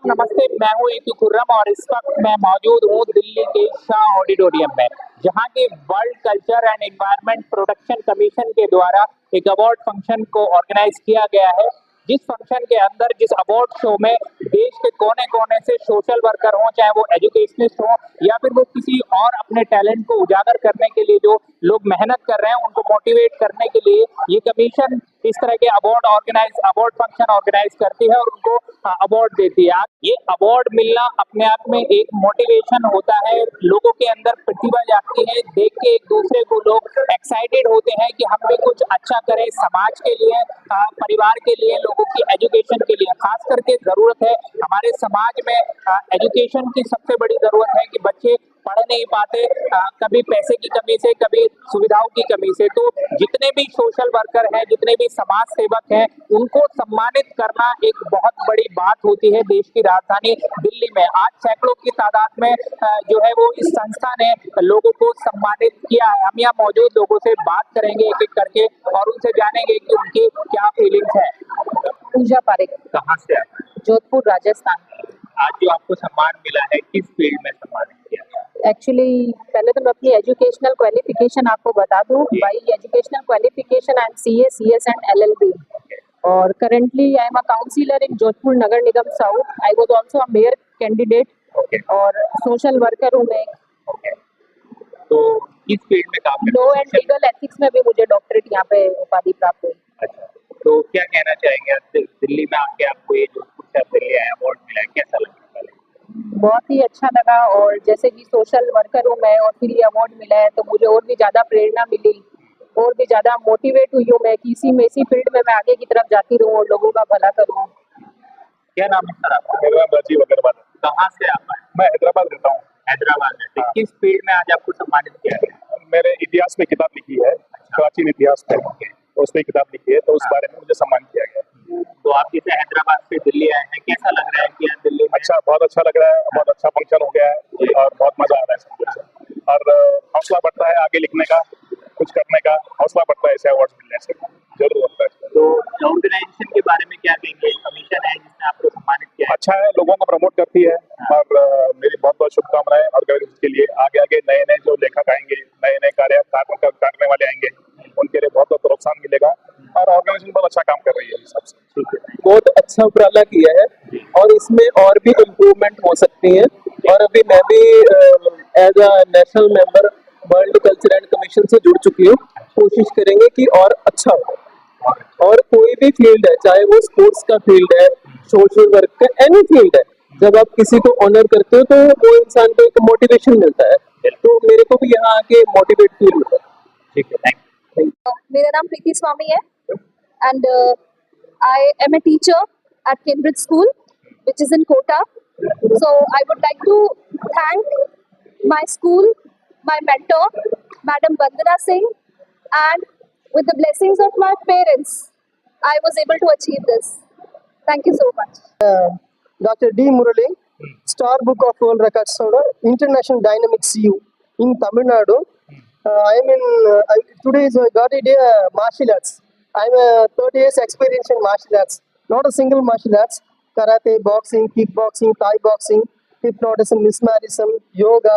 नमस्ते। मैं हूँ ए.पी. खुर्रम और इस वक्त मैं मौजूद हूँ दिल्ली के शाह ऑडिटोरियम में, जहाँ के world culture and environment protection commission के द्वारा एक अवार्ड फंक्शन को ऑर्गेनाइज किया गया है। जिस फंक्शन के अंदर, जिस अवार्ड शो में देश के कोने कोने से सोशल वर्कर हों, चाहे वो एजुकेशनिस्ट हों या फिर वो किसी और अपने टैलेंट को उजागर करने के लिए जो लोग मेहनत कर रहे हैं उनको मोटिवेट करने के लिए ये कमीशन इस तरह के अवार्ड फंक्शन ऑर्गेनाइज करती है और उनको अवार्ड देती है। ये अवार्ड मिलना अपने आप में एक मोटिवेशन होता है, लोगों के अंदर प्रतिभा जागती है, देख के एक दूसरे को लोग एक्साइटेड होते हैं कि हम भी कुछ अच्छा करें समाज के लिए, परिवार के लिए, लोगों की एजुकेशन के लिए। खास करके जरूरत है हमारे समाज में एजुकेशन की, सबसे बड़ी जरूरत है कि बच्चे पढ़ नहीं पाते, कभी पैसे की कमी से, कभी सुविधाओं की कमी से। तो जितने भी सोशल वर्कर हैं, जितने भी समाज सेवक हैं, उनको सम्मानित करना एक बहुत बड़ी बात होती है देश की राजधानी दिल्ली में। आज सैकड़ों की तादाद में जो है वो इस संस्था ने लोगों को सम्मानित किया है। हम यहाँ मौजूद लोगों से बात करेंगे एक एक करके और उनसे जानेंगे कि उनकी क्या फीलिंग्स है। पूजा पारेख। कहाँ से आप? जोधपुर, राजस्थान। आज जो आपको सम्मान मिला है, किस फील्ड में सम्मानित किया? एक्चुअली पहले तो मैं अपनी एजुकेशनल क्वालिफिकेशन आपको बता दूं। By educational qualification I am CA, CS and LLB और currently I am a councillor in Jodhpur Nagar Nigam South. I was also a mayor candidate और सोशल वर्कर हूं मैं। तो किस फील्ड में काम करते लॉ एंड लीगल एथिक्स में भी मुझे डॉक्टरेट यहाँ पे उपाधि प्राप्त हुई। अच्छा, तो क्या कहना चाहेंगे आज दिल्ली में आके आपको ये जोधपुर से दिल्ली आया अवार्ड मिला है, कैसा लगा? बहुत ही अच्छा लगा और जैसे कि सोशल वर्कर हूँ मैं और फिर ये अवार्ड मिला है तो मुझे और भी ज़्यादा प्रेरणा मिली और भी ज़्यादा मोटिवेट हुई हूँ मैं कि इसी फील्ड में मैं आगे की तरफ जाती रहूँ और लोगों का भला करूँ। क्या नाम है सर आपका? मेरा नाम राजीव अग्रवाल। कहाँ से आप आए? मैं हैदराबाद रहता हूँ। हैदराबाद में किस फील्ड में आज आपको सम्मानित किया गया? मैंने इतिहास में किताब लिखी है, प्राचीन इतिहास में उसमें किताब लिखी है, तो उस बारे में मुझे सम्मान किया गया। तो आप जैसे हैदराबाद से दिल्ली आए हैं, कैसा लग रहा है कि आज दिल्ली में? अच्छा, बहुत अच्छा लग रहा है, बहुत अच्छा फंक्शन हो गया है और बहुत मजा आ रहा है सब कुछ और हौसला बढ़ता है आगे लिखने का, कुछ करने का हौसला बढ़ता है ऐसे अवार्ड मिलने से, जरूर होता है। तो ऑर्गेनाइजेशन के बारे में क्या कहेंगे? कमीशन है जिसने आपको सम्मानित किया है, अच्छा है, लोगों को प्रमोट करती है और मेरी बहुत बहुत शुभकामनाएं ऑर्गेनाइजेशन के लिए। आगे आगे नए नए जो लेखक आएंगे, नए नए करने वाले आएंगे, उनके लिए बहुत बहुत प्रोत्साहन मिलेगा और ऑर्गेनाइजेशन बहुत अच्छा काम कर रही है। सबसे बहुत अच्छा उपराला किया है और इसमें और भी इम्प्रूवमेंट हो सकती है। और अभी मैं भी as a national member world culture and commission से जुड़ चुकी हूँ। कोशिश करेंगे कि और अच्छा हो। और कोई भी फील्ड है, चाहे वो स्पोर्ट्स का फील्ड है, सोशल वर्क का, एनी फील्ड है, जब आप किसी को ऑनर करते हो तो वो इंसान को एक मोटिवेशन मिलता है। तो मेरे को भी यहाँ आके मोटिवेट फील होता है। ठीक है, थैंक यू। मेरा नाम प्रीति स्वामी है and I am a teacher at Cambridge School, which is in Kota. So I would like to thank my school, my mentor, Madam Vandana Singh, and with the blessings of my parents, I was able to achieve this. Thank you so much. Dr. D. Murali, Star Book of World Records holder, International Dynamics CU in Tamil Nadu. Today I got it martial arts. I'm a 30 years experience in martial arts. Not a single martial arts. Karate, boxing, kickboxing, Thai boxing, hypnotism, mesmerism, yoga,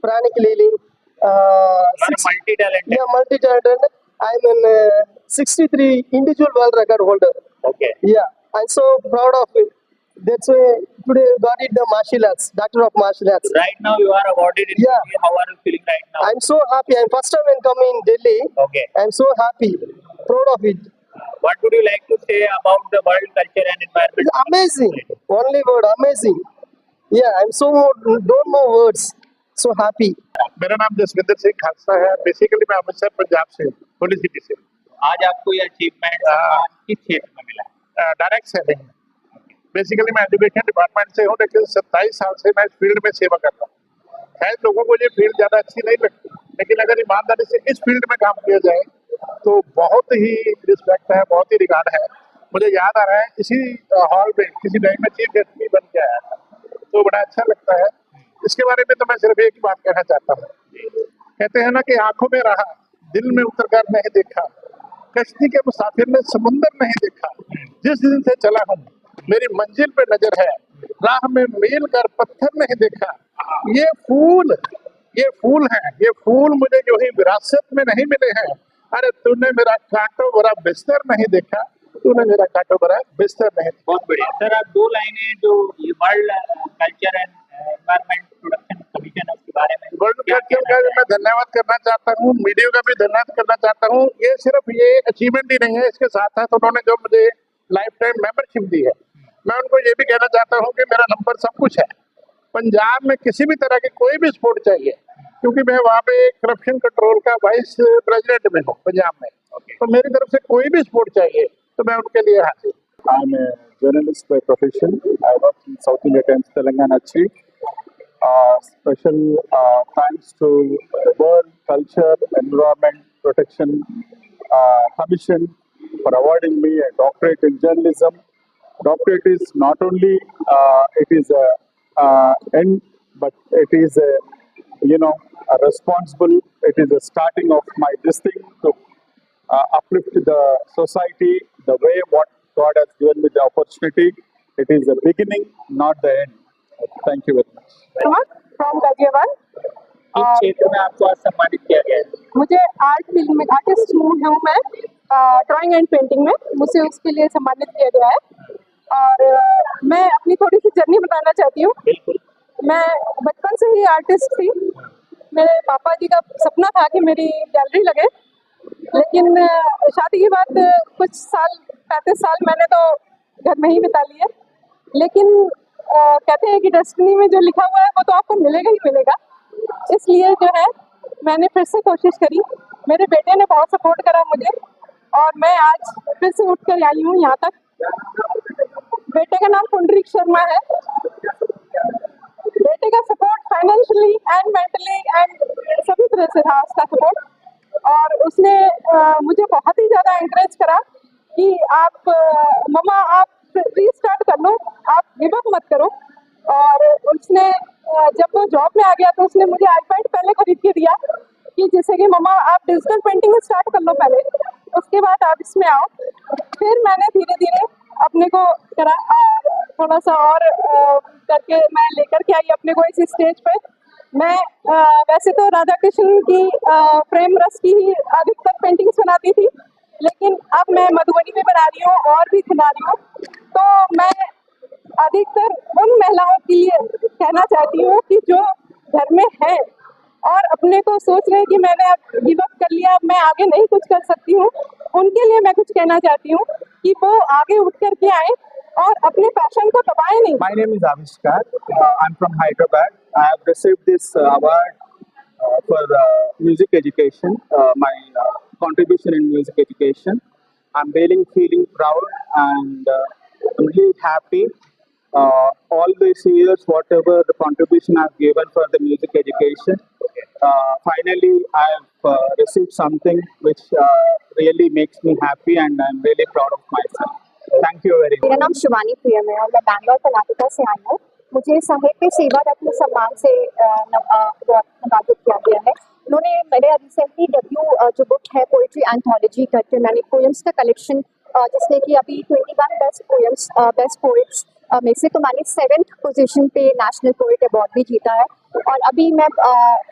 pranic healing. multi-talented. Yeah, multi-talented. I'm an 63 individual world record holder. Okay. Yeah, I'm so proud of it. That's why today I got it the martial arts, Doctor of Martial Arts. Right now you are awarded in Yeah. Delhi. How are you feeling right now? I'm so happy. I'm first time I'm coming in Delhi. Okay. I'm so happy, proud of it. What would you like to say about the world culture and environment? It's amazing. Only word, amazing. Yeah, I'm so don't know words. So happy. मेरा नाम जसविंदर सिंह खालसा है। Basically मैं अमृतसर पंजाब से, holy city से। आज आपको ये achievement किस क्षेत्र में मिला? Direct selling. बेसिकली मैं एजुकेशन डिपार्टमेंट से हूँ, लेकिन 27 साल से मैं इस फील्ड में सेवा करता हूँ। शायद लोगों को ये फील्ड ज्यादा अच्छी नहीं लगती, लेकिन अगर ईमानदारी से इस फील्ड में काम किया जाए तो बहुत ही रिस्पेक्ट है, बहुत ही रिगार्ड है। मुझे याद आ रहा है इसी हॉल में किसी टाइम में चीफ गेस्ट भी बन के आया था, तो बड़ा अच्छा लगता है। इसके बारे में तो मैं सिर्फ एक ही बात कहना चाहता हूँ। कहते हैं ना कि आंखों में रहा, दिल में उतरकर नहीं देखा, कश्ती के मुसाफिर ने समुंदर नहीं देखा। जिस दिन से चला हूँ मेरी मंजिल पे नजर है, राह में मील कर पत्थर नहीं देखा। ये फूल हैं, ये फूल मुझे जो ही विरासत में नहीं मिले हैं। अरे तूने मेरा कांटो भरा बिस्तर नहीं देखा, तूने मेरा कांटो भरा बिस्तर नहीं देखा। बहुत बढ़िया सर। आप दो लाइनें जो ये world culture and environment production commission है उसके बारे में वर्ल्ड क्या कल्चर कहना का मैं धन्यवाद करना चाहता हूँ, मीडिया का भी धन्यवाद करना चाहता हूँ। ये सिर्फ ये अचीवमेंट ही नहीं है, इसके साथ साथ उन्होंने जो मुझे लाइफ टाइम मेंबरशिप दी है, मैं उनको ये भी कहना चाहता हूँ कि मेरा नंबर सब कुछ है। पंजाब में किसी भी तरह की कोई भी स्पोर्ट चाहिए, क्योंकि मैं वहाँ पे करप्शन कंट्रोल का वाइस प्रेसिडेंट में हूँ पंजाब में, तो मेरी तरफ से कोई भी स्पोर्ट चाहिए तो मैं उनके लिए हाजिर। I'm a journalist by profession. I work in South India Times Telangana Chief. Special thanks to World Culture Environment Protection Commission for awarding me a doctorate in journalism. Doctorate is not only it is a end, but it is a responsible. It is a starting of my this thing to uplift the society the way what God has given me the opportunity. It is the beginning, not the end. Thank you very much. From Ghaziabad. किस क्षेत्र में आपको आज सम्मानित किया गया है? मुझे आर्ट फील्ड में आर्टिस्ट हूँ मैं, ड्राइंग एंड पेंटिंग में मुझे उसके लिए सम्मानित किया गया है। और मैं अपनी थोड़ी सी जर्नी बताना चाहती हूँ। बिल्कुल। मैं बचपन से ही आर्टिस्ट थी। मेरे पापा जी का सपना था कि मेरी गैलरी लगे, लेकिन शादी के बाद कुछ साल 35 साल मैंने तो घर में ही बिता लिए। लेकिन कहते हैं कि डेस्टिनी में जो लिखा हुआ है वो तो आपको मिलेगा ही मिलेगा। इसलिए जो है मैंने फिर से कोशिश करी, मेरे बेटे ने बहुत सपोर्ट करा मुझे, और मैं आज फिर से उठ कर आई हूँ यहाँ तक। बेटे का नाम पुंडरीक शर्मा है। बेटे का support financially and mentally and सभी तरह से था उसका सपोर्ट, और उसने मुझे बहुत ही ज़्यादा एनकरेज करा कि आप मम्मा आप रीस्टार्ट कर लो, आप गिव अप मत करो। और उसने जब वो जॉब में आ गया तो उसने मुझे आईपैड पहले खरीद के दिया कि जैसे कि मम्मा आप डिजिटल पेंटिंग स्टार्ट कर लो पहले, उसके बाद आप इसमें आओ। फिर मैंने धीरे धीरे अपने को करा और थोड़ा सा और करके मैं लेकर के आई अपने को इस स्टेज पे। मैं वैसे तो राधा कृष्ण की प्रेम रस की ही अधिकतर पेंटिंग्स बनाती थी, लेकिन अब मैं मधुबनी में बना रही हूँ और भी बना रही हूँ। तो मैं अधिकतर उन महिलाओं के लिए कहना चाहती हूँ कि जो घर में है और अपने को सोच रहे हैं कि मैंने अब गिव अप कर लिया, अब मैं आगे नहीं कुछ कर सकती हूँ, उनके लिए मैं कुछ कहना चाहती हूँ कि वो आगे उठ करके आए और अपने पैशन को दबाए नहीं। My name is Avishkar. I'm from Hyderabad. I have received this award for music education, my contribution in music education. I'm really feeling proud and I'm really happy. All these years, whatever the contribution I've given for the music education, finally I've received something which really makes me happy and I'm really proud of myself. Thank you very much. मेरा नाम शिवानी प्रियम है और मैं बैंगलोर कर्नाटका से आई हूँ। मुझे साहित्य सेवा रत्न सम्मान से नवाजित किया गया है। उन्होंने मेरे रिसेंटली डेब्यू जो बुक है पोइट्री एंथोलॉजी करके मैंने पोएम्स का कलेक्शन जिसने कि अभी 21 बेस्ट पोएम्स बेस्ट पोइट्स में से तो मैंने 7th पोजीशन पे नेशनल पोइट अवार्ड भी जीता है। और अभी मैं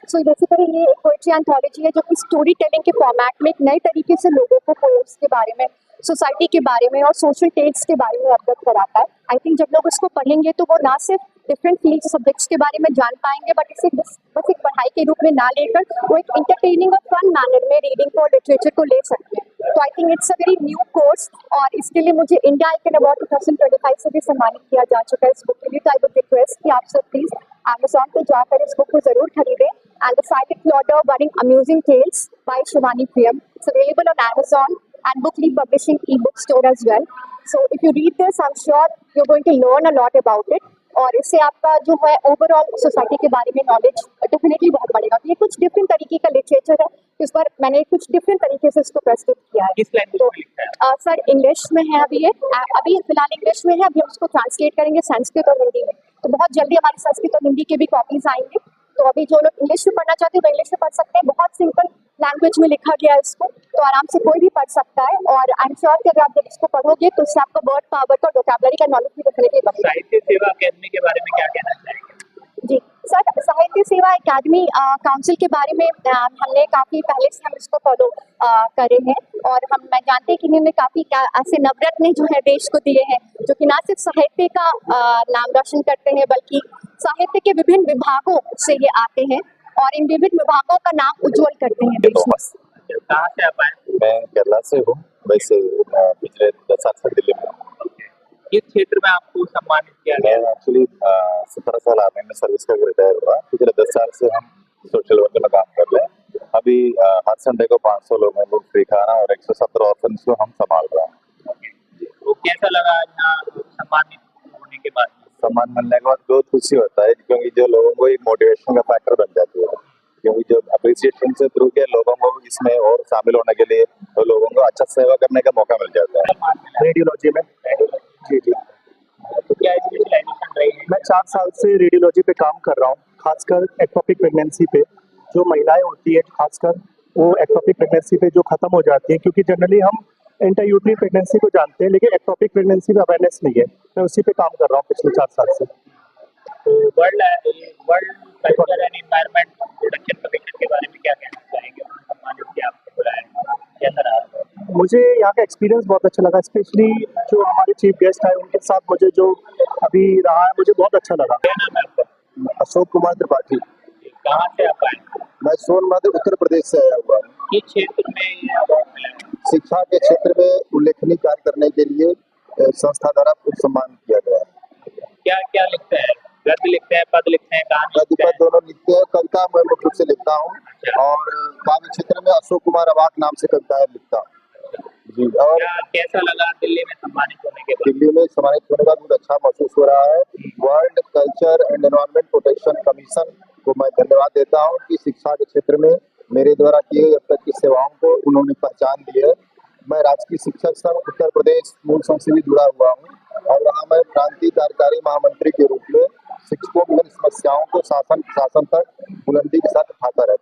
सो बेसिकली ये एक पोइट्री एंथोलॉजी है जो कि स्टोरी टेलिंग के फॉर्मेट में एक नए तरीके से लोगों को पोएम्स के बारे में, सोसाइटी के बारे में और सोशल टेल्स के बारे में अवगत कराता है। आई थिंक जब लोग उसको पढ़ेंगे तो वो ना सिर्फ डिफरेंट फील्ड सब्जेक्ट्स के बारे में जान पाएंगे, बट इसे बस एक पढ़ाई के रूप में ना लेकर वो एक इंटरटेनिंग और फन मैनर में रीडिंग को लिटरेचर को ले सकते हैं। तो I think it's a very new course और इसके लिए मुझे इंडिया आइकन अवार्ड 2025 से भी सम्मानित किया जा चुका है इस बुक के लिए। तो आई वुड रिक्वेस्ट कि आप सब प्लीज Amazon पे जाकर इस बुक को जरूर खरीदें। And the scientific plot of budding amusing tales by Shivani Priyam it's available on Amazon and Book Leaf Publishing ebook store as well. So if you read this, I'm sure you're going to learn a lot about it. और इससे आपका जो है overall society के बारे में knowledge definitely बहुत बढ़ेगा। ये कुछ डिफरेंट तरीके का लिटरेचर है, इस पर मैंने कुछ डिफरेंट तरीके से इसको प्रस्तुत किया है। किस लैंग्वेज में लिखा है? सर इंग्लिश में है अभी अभी फिलहाल इंग्लिश में है, अभी हम उसको ट्रांसलेट करेंगे संस्कृत और हिंदी में। तो बहुत जल्दी हमारी संस्कृत और हिंदी के भी कॉपीज आएंगे। तो अभी जो लोग इंग्लिश में पढ़ना चाहते हैं वो इंग्लिश में पढ़ सकते हैं, बहुत सिंपल लैंग्वेज में लिखा गया है इसको, तो आराम से कोई भी पढ़ सकता है। और आई एम श्योर कि अगर आप जब इसको पढ़ोगे तो इससे आपका वर्ड पावर का, वोकैबुलरी का नॉलेज भी डेफिनेटली बढ़ेगा। साहित्य सेवा अकेडमी के बारे में क्या कहना चाहेंगे? जी सर, साहित्य सेवा एकेडमी काउंसिल के बारे में हमने काफ़ी पहले से हम इसको फॉलो करे हैं, और मैं जानते हैं कि इन्होंने काफ़ी ऐसे नवरत्न जो है देश को दिए हैं, जो कि ना सिर्फ साहित्य का नाम रोशन करते हैं, बल्कि साहित्य के विभिन्न विभागों से ये आते हैं और इन विभिन्न विभागों का नाम उज्जवल करते हैं देश में। कहाँ से आप आए? मैं केरला से हूँ, वैसे पिछले 10 साल से दिल्ली में हूँ। किस क्षेत्र में आपको सम्मानित किया मैं गया? एक्चुअली 17 साल आर्मी में सर्विस करके रिटायर हुआ। पिछले 10 साल से हम सोशल वर्क में काम कर रहे हैं। अभी हर संडे को 500 लोगों को फ्री खाना और 117 ऑर्फन्स को हम संभाल रहे हैं। तो कैसा लगा यहाँ सम्मानित होने के बाद? सम्मान मिलने के बाद बहुत खुशी होता है, क्योंकि जो लोगों को एक मोटिवेशन का फैक्टर बन जाती है, क्योंकि जो अप्रिसिएशन से थ्रू के लोगों को इसमें और शामिल होने के लिए तो लोगों को अच्छा सेवा करने का मौका मिल जाता है। रेडियोलॉजी में। जी जी, तो क्या स्पेशलाइजेशन रही है? मैं 4 साल से रेडियोलॉजी पे काम कर रहा हूँ, खासकर एक्टोपिक प्रेगनेंसी पे। जो महिलाएं होती है खासकर वो एक्टोपिक प्रेगनेंसी पे जो खत्म हो जाती है, क्योंकि जनरली हम इंट्रायूटरी प्रेगनेंसी को जानते हैं, लेकिन एक्टोपिक प्रेगनेंसी में अवेयरनेस नहीं है। मैं उसी पे काम कर रहा हूँ पिछले 4 साल से। तो world culture and environment protection commission के बारे में क्या कहना चाहेंगे? उन्होंने सम्मानित किया, आपको बुलाया, कैसा रहा? मुझे यहाँ का एक्सपीरियंस बहुत अच्छा लगा, स्पेशली जो हमारे चीफ गेस्ट आए उनके साथ मुझे जो अभी रहा है मुझे बहुत अच्छा लगा। क्या नाम है आपका? अशोक कुमार त्रिपाठी। कहाँ से आप आए? मैं सोनभद्र उत्तर प्रदेश से आया हुआ हूँ। किस क्षेत्र में ये अवार्ड मिला? शिक्षा के क्षेत्र में उल्लेखनीय कार्य करने के लिए संस्था द्वारा सम्मान किया गया है। क्या क्या लिखते हैं? गद्य लिखते हैं, पद लिखते हैं, कहानी गद्य लिखते पद हैं? दोनों लिखते हैं। कविता मैं मुख्य रूप से लिखता हूँ, और काव्य क्षेत्र में अशोक कुमार अवाक नाम से कविताएं लिखता हूँ। जी, और कैसा लगा दिल्ली में सम्मानित होने के बाद? दिल्ली में सम्मानित होने का बहुत अच्छा महसूस हो रहा है। World culture and environment protection commission को मैं धन्यवाद देता हूँ कि शिक्षा के क्षेत्र में मेरे द्वारा किए अब तक की सेवाओं को उन्होंने पहचान दी है। मैं राजकीय शिक्षक संघ उत्तर प्रदेश मूल संघ से भी जुड़ा हुआ हूँ, और वहाँ मैं प्रांतीय कार्यकारी महामंत्री के रूप में शिक्षकों की विभिन्न समस्याओं को शासन तक बुलंदी के साथ उठाता रहता हूँ।